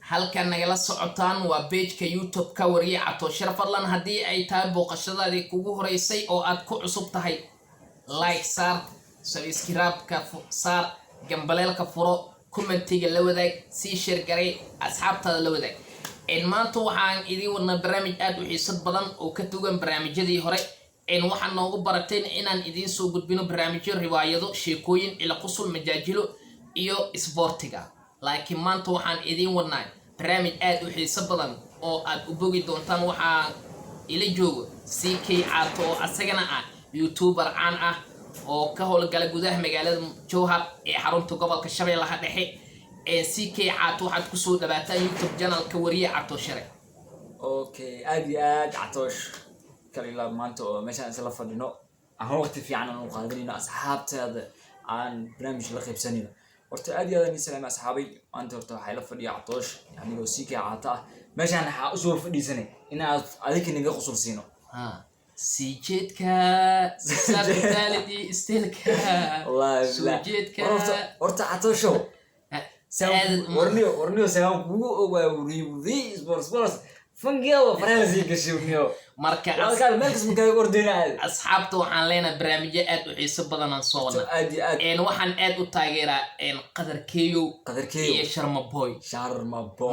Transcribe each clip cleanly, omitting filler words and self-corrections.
halkan nagala socotaan waa page-ka YouTube-ka Wariye Catoshare. fadlan haddii ay tahay booqashadaadii kugu horeysay oo aad ku cusub tahay, like saar, subscribe-ka saar, gambaleelka furo, commentiga la wadaag, sii share garay asxaabtaada la wadaag. maanta waxaan idin wadnaa barnaamij aad u xiiso badan oo ka duwan barnaamijyadii hore. waxaan noogu barateen inaan idin soo gudbino barnaamijyo riwaayado, sheekooyin, ila qusul, majaajilo iyo isboortiga. laakiin maanta waxaan idin wadnaa barnaamij aad u xiiso badan oo aad u bogi doontaan. waxaa ila joogo CK Caato oo asagana ah YouTuber caan ah oo ka howlgala gudaha magaalada Jowhar ee xarunta gobolka Shabeellaha Dhexe. CK Caato waxaad ku soo dhawaataa YouTube channel-ka Wariye Catoshare. Okay, aad Catoosh kaliya maanta oo meeshaan isla fadhino aan waqti fiican aan u qaadanayno asxaabteeda aan barnaamij la qaybsanayno. horta aad ni salaam asxaabay maanta horta waxay la fadhiyaa Catoosh anigoo CK Caato ah meeshaan waxa u soo fadhiisanay inaad adiga naga qusul siino sijeedka sabtality istilka sijeedka horta Catoosh warniyo saam kugu wariye sports fangiyo Faransi gashiyo marka meelkas ma ka ordinaa asxaabta waxaan leenahay barnaamijyo aad u xiiso badan aan soo wadnaa. waxaan aad u taageeraa qadarkeeyo iyo Sharmaboy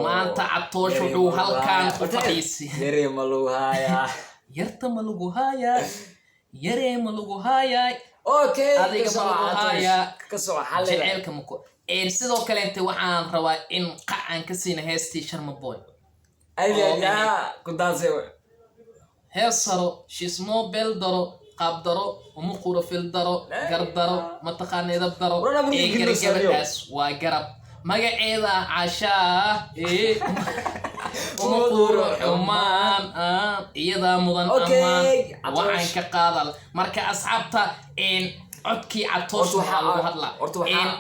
maanta Catoosh wuxuu halkaan ku fadhiisay yare ma lagu haya yarta ma lagu haya yare ma lagu haya okay adiga ma lagu haya ka soo xalay jecelka ma ko sidoo kale inta waxaan rabaa in qacaan ka siina heestii Sharmaboy ya kudaasay heesaro shismo bel daro qaab daro uma quro fil daro gar daro mataqaanida daro gargabaas waa garab magaceeda Cashaa uma quro xumaan iyada mudan amaan waxaan ka qaadal marka asxaabta codkii Catoosh waxaa lagu hadlaa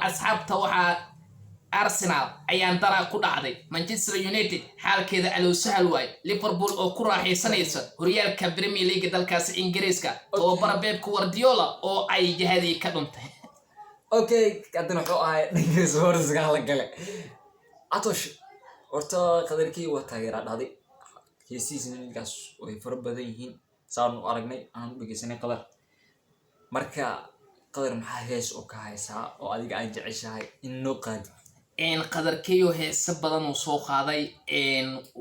asxaabta waxaa Arsenal ayaan dara ku dhacday, Manchester United xaalkeeda alow sahal waay, Liverpool oo ku raaxaysanaysa horyaalka Premier League dalkaas Ingiriiska oo Pep Guardiola oo ay jahadii ka dhuntay. okay kadana wuxuu ahay dhigis horska la galay Catoosh horta qadarkii waa taageera dhacday seasonkaas way fara badan yihiin saan u aragnay aan dhageysanay qadar marka qadar maxaa hees oo ka haysaa oo adiga ay jeceshahay in noo qaadi qadarkeeyo heesa badan uu soo qaaday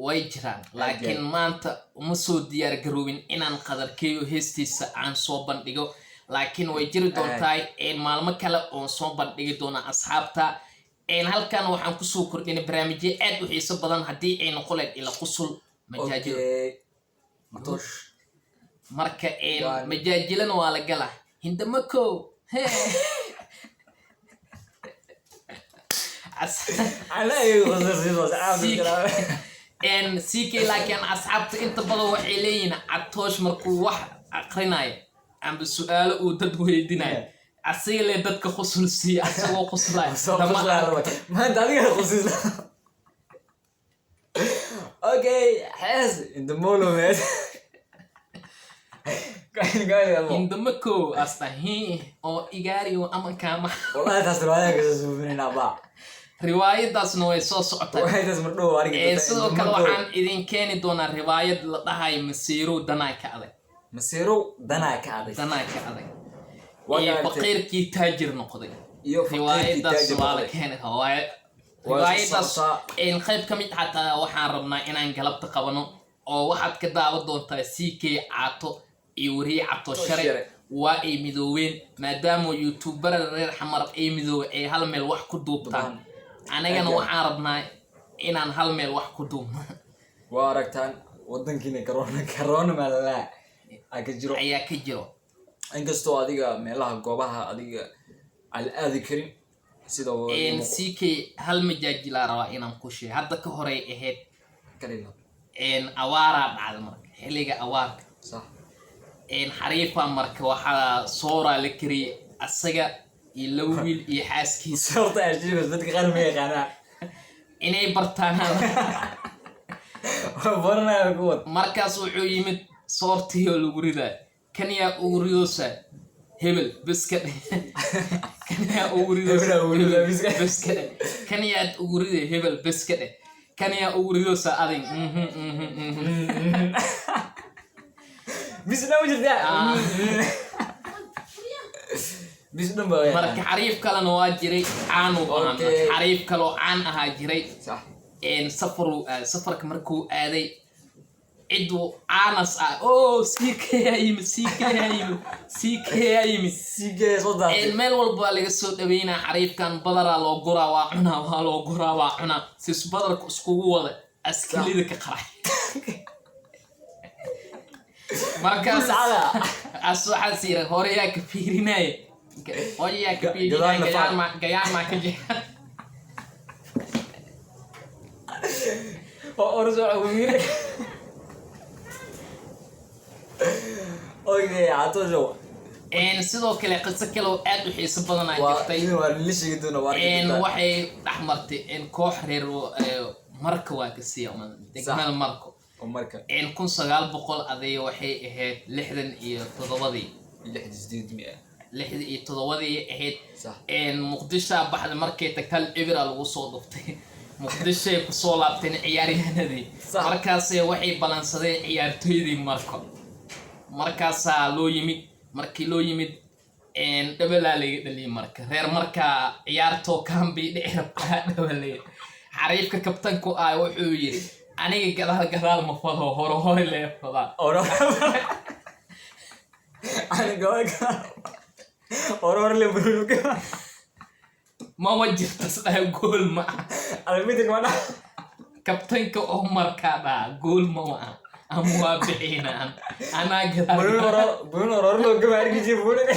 way jiraan laakiin maanta uma soo diyaar garoobin inaan qadarkeeyo heestiisa aan soo bandhigo laakiin way jiri doontaa maalmo kale oo soo bandhigi doona asxaabta. halkan waxaan ku soo kordhinay barnaamijyo aad u xiiso badan haddii ay noqoleen ila qusul majaajilo Catoosh marka majaajilana waa la galaa hindamako CK laakiin asxaabta inta badan waxay leeyihiin Catoosh markuu wax aqrinayo amba su'aalo uu dad weydiinayo asiga le dadka qusul si asagoo quslaay maanta adiga qusul okay has in the monument hindamako astahi oo igaariyo ama kama wallahi taas riwaayada ka soo suubinayna ba riwaayadaasna way soo socotaa sidoo kale waxaan idin keeni doonaa riwaayad la dhahayo Masiirow Danaa ka adag iyo faqiirkii taajir noqday riwaayadaas waa la keenay riwaayadaas qayb ka mid xataa waxaan rabnaa inaan galabta qabano oo waxaad ka daawan doontaa CK Caato iyo Wariye Catoshare waa ay midoobeen maadaama YouTuber reer xamar ay midoobeen ay hal meel wax ku duubtaan anagana waxaan rabnaa inaan hal meel wax ku duubno. waa aragtaan wadankiina corona malaa ayaa ka jiro inkastoo adiga meelaha goobaha adiga aadi karin sida CK hal majaajila rabaa inaan ku sheego hadda ka hore ahayd kaliya awaara dhacday marka xilliga awaarka sax xariifa marka waxaa soora la kariyay asaga iyo laba wiil iyo xaaskiisa horta ajiib dadka qaar ma yaqaanaa inay bartaan markaas wuxuu yimid soortiyo lagu ridaa kan yaa ugu ridoosa hebel biskad kan yaa ugu ridoosa biskad kan yaa ugu riday hebel biskad kan yaa ugu ridosa adin bisna wajirta bisna ma marka xariif kalena waa jiray caan u ahaan Okay. xariif kaloo caan ahaa jiray صح safarka markuu aaday cidu caanas ah oo CKIM سيجي صدق meel walba waa laga soo dhaweynaa xariifkan badaraa loo guraa waa cunaa waa loo guraa waa cunaa sis badarka iskugu wada askilida ka qaray markaas سعادة as waxaa siira hore yaa ka fiirinaya hore yaa ka fiirinaya gayaan ma ka jeexan ورجع ومير اوكي عطوجو sidoo kale qiso kale oo aad u xiiso badan ay jirtay ليش يدونا waxay dhaxmartay koox reer marka waa ka sii degmada marko ومركا 1900 aday waxay ahayd 67 67 ahayd صح muqdisho baxda markay tagtal ibra lagu soo dhuftay muqdisho ku soo laabteen ciyaaryahanadii Sax. markaas waxay balansadeen ciyaartoydii marko markaas loo yimid markii loo yimid dhabalaa laga dhaliyay marka reer marka ciyaarto kambi dhicirabka dhabalay xariifka kabtanku ah wuxuu yiri aniga gadaal ma fado hore leefada اورا انا قاعد اورا اللي بقولك ma wajirta sida gool ma انا ميتك وانا kabtanka oo marka dhaa gool ma waa ama waa bixinaan anaa gadaal بقول اورا لو قاعد يجي بقولك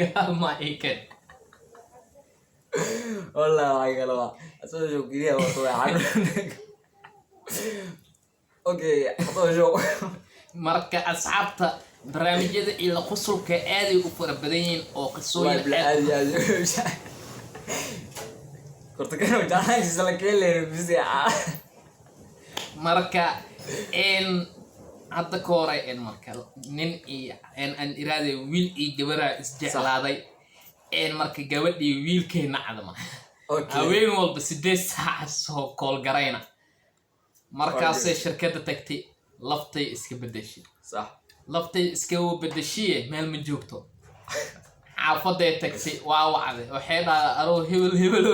gadaal ma ikan والله هاي قالوا اسوي شو كذا وطلع اوكي حطوا جو marka asxaabta barnaamijyada ila qusulka aad ay u fara badan yihiin oo qisooyin aad كنت كانوا جاهز سلكيلي بس marka hadda ka hore marka nin iyo aan iraaday wiil iyo gabadha isjeclaaday marka gabadhii wiilkay nacdama اوكي haween walba 8 saac soo kool garayna markaasay shirkadda tagtay laftay iska bedeshay صح laftay iska bedeshiye meel ma joogto xaafaday tagtay waa wacday waxay dhahay aroo hebelo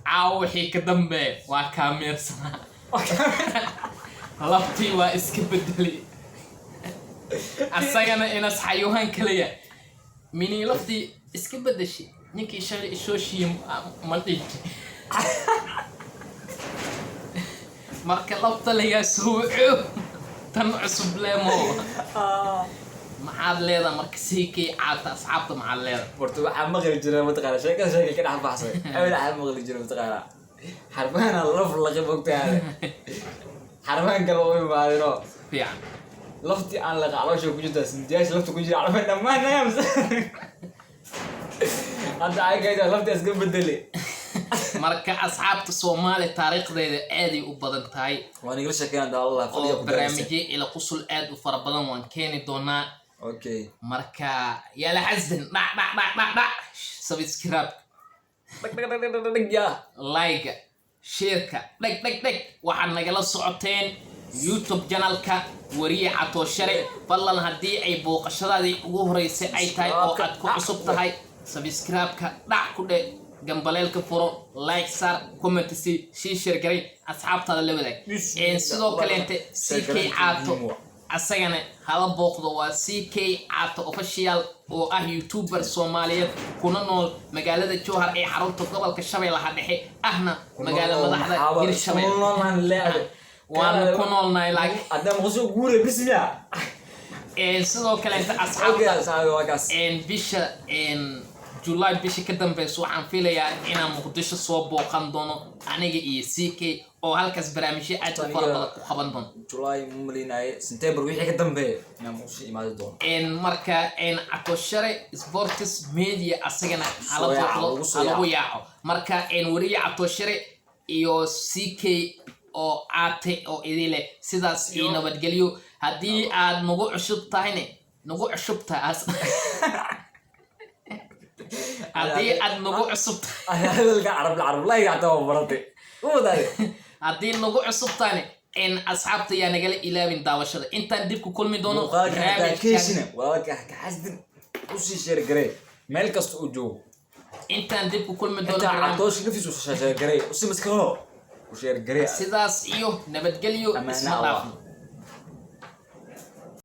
caaw wixii ka dambe waa kaameersanaa laftii waa iska bedeli asagana inas xayawaan kaliya mini laftii iska bedeshay ninkii shalay ishooshiye ma dhinti marka lafta lagaa soo waco tan cusub leemo maxaad leedahay marka siikay caata asxaabta maxaad leedahay برتو waxaa maqli jiray mataqaana sheekada ka dhex baxsay awil waxaa maqli jiray mataqaana xarfaan laf laga bogtaa xarfaan kale oo imaadino fiican lafti aan la qaclo ku jirta sindiyash laftu ku jira xarfaan dhamaan naams hadda ay gayda lafti iska bedeli marka asxaabta Soomaali taariikhdeeda aad ay u badan tahay waan igala sheekeynaa daa Allah fadhiya oo ku dareemay barnaamijyo ila qusul aad u fara badan waan keeni doonaa okay marka yala xasdan dhac subscribe ya like share-ka dhag waxaad nagala socoteen YouTube channelka wariye Catoshare ballan haddii ay booqashadaadii ugu horeysay ay tahay oo aad ku cusub tahay subscribe-ka dhac ku dhe gambaleelka furo like sar comment si share garay asxaabtaada la wadaag sidoo kale CK Cato asagana hala booqdo waa CK Cato official oo ah YouTuber Soomaaliyeed kuna nool magaalada Jowhar ee xarunta gobolka Shabeellaha Dhexe ahna magaalada madaxda Hirshabeelle waan ku noolnahay laakiin adam qoso guure bismiya sidoo kale asxaabta bisha July bisha ka dambayso waxaan filayaa inaan Muqdisho soo booqan doono aniga iyo CK oo halkaas barnaamijyo aad u fara badan ku qaban doono July mulinay September wixii ka dambeeyay inaan muqdisho imaado doono marka Catoshare Sports Media asagana hala booqdo lagu yaaco marka wariye Catoshare iyo CK oo aate oo idile sidaas ii nabadgeliyo haddii aad nagu cusub tahayne nagu cusub taas haddii aad nagu cusub tahay hadalka carab la yaqaan barate haddii nagu cusubtaane in asxaabta yaa nagala ilaabin daawashada intaan dib ku kulmi doono muuqaalka hadaa barnaamijkan keeshina walaalka ha ka xasdin usii sheergaree meel kasta uu joogo intaan dib ku kulmi doono intaa barnaamij cabtoosh naftiisu sheergaree usi maskaro u sheergaree sidaas iyo nabadgelyo amaana isma allah dhaafno